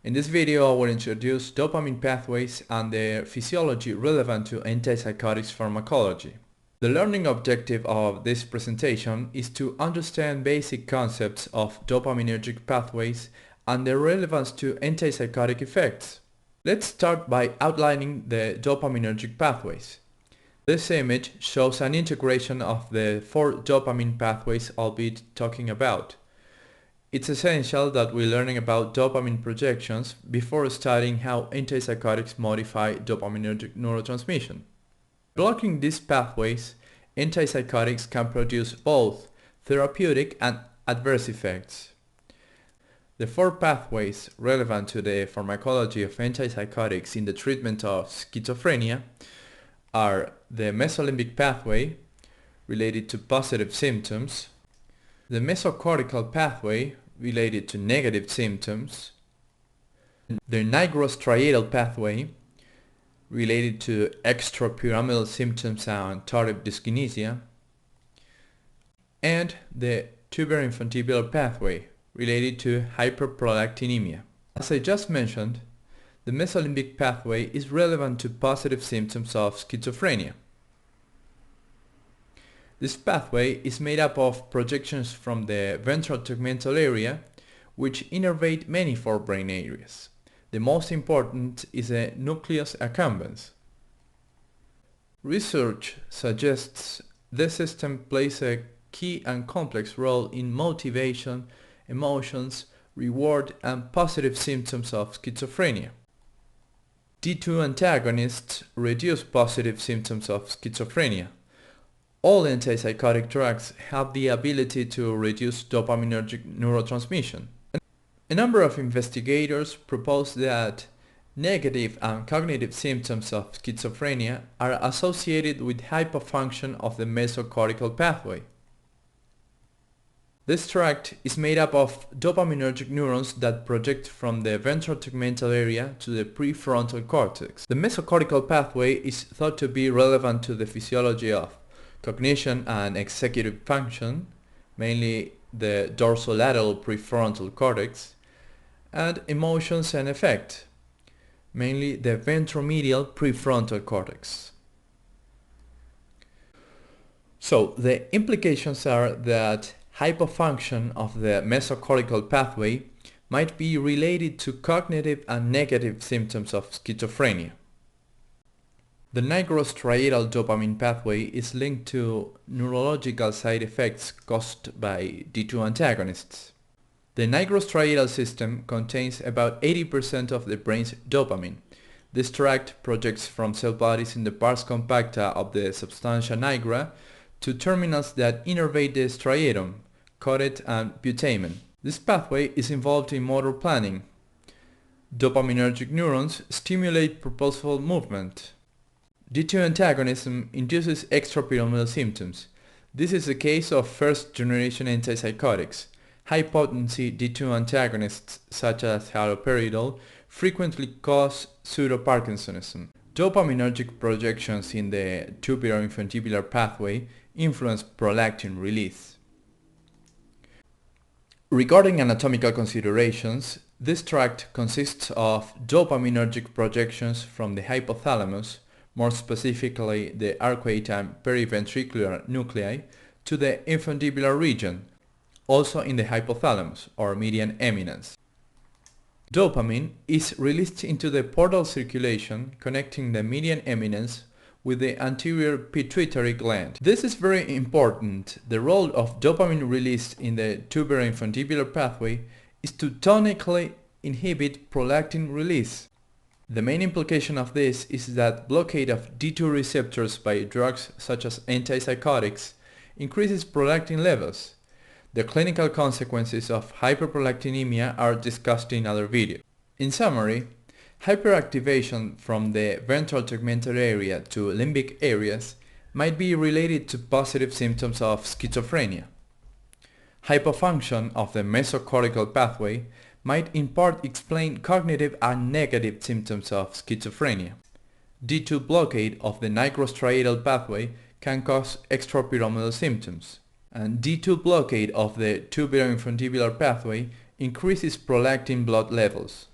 In this video I will introduce dopamine pathways and their physiology relevant to antipsychotics pharmacology. The learning objective of this presentation is to understand basic concepts of dopaminergic pathways and their relevance to antipsychotic effects. Let's start by outlining the dopaminergic pathways. This image shows an integration of the 4 dopamine pathways I'll be talking about. It's essential that we're learning about dopamine projections before studying how antipsychotics modify dopaminergic neurotransmission. Blocking these pathways, antipsychotics can produce both therapeutic and adverse effects. The 4 pathways relevant to the pharmacology of antipsychotics in the treatment of schizophrenia are the mesolimbic pathway, related to positive symptoms, the mesocortical pathway, related to negative symptoms, the nigrostriatal pathway, related to extrapyramidal symptoms and tardive dyskinesia, and the tuberinfundibular pathway, related to hyperprolactinemia. As I just mentioned, the mesolimbic pathway is relevant to positive symptoms of schizophrenia. This pathway is made up of projections from the ventral tegmental area, which innervate many forebrain areas. The most important is the nucleus accumbens. Research suggests this system plays a key and complex role in motivation, emotions, reward, and positive symptoms of schizophrenia. D2 antagonists reduce positive symptoms of schizophrenia. All antipsychotic drugs have the ability to reduce dopaminergic neurotransmission. A number of investigators propose that negative and cognitive symptoms of schizophrenia are associated with hypofunction of the mesocortical pathway. This tract is made up of dopaminergic neurons that project from the ventral tegmental area to the prefrontal cortex. The mesocortical pathway is thought to be relevant to the physiology of cognition and executive function, mainly the dorsolateral prefrontal cortex, and emotions and affect, mainly the ventromedial prefrontal cortex. So the implications are that hypofunction of the mesocortical pathway might be related to cognitive and negative symptoms of schizophrenia. The nigrostriatal dopamine pathway is linked to neurological side effects caused by D2 antagonists. The nigrostriatal system contains about 80% of the brain's dopamine. This tract projects from cell bodies in the pars compacta of the substantia nigra to terminals that innervate the striatum, caudate and putamen. This pathway is involved in motor planning. Dopaminergic neurons stimulate purposeful movement. D2 antagonism induces extrapyramidal symptoms. This is the case of first-generation antipsychotics. High-potency D2 antagonists such as haloperidol frequently cause pseudoparkinsonism. Dopaminergic projections in the tuberinfundibular pathway influence prolactin release. Regarding anatomical considerations, this tract consists of dopaminergic projections from the hypothalamus, more specifically the arcuate and periventricular nuclei, to the infundibular region, also in the hypothalamus or median eminence. Dopamine is released into the portal circulation connecting the median eminence with the anterior pituitary gland. This is very important. The role of dopamine released in the tuberinfundibular pathway is to tonically inhibit prolactin release. The main implication of this is that blockade of D2 receptors by drugs such as antipsychotics increases prolactin levels. The clinical consequences of hyperprolactinemia are discussed in other videos. In summary, hyperactivation from the ventral tegmental area to limbic areas might be related to positive symptoms of schizophrenia. Hypofunction of the mesocortical pathway might in part explain cognitive and negative symptoms of schizophrenia. D2 blockade of the nigrostriatal pathway can cause extrapyramidal symptoms, and D2 blockade of the tuberinfundibular pathway increases prolactin blood levels.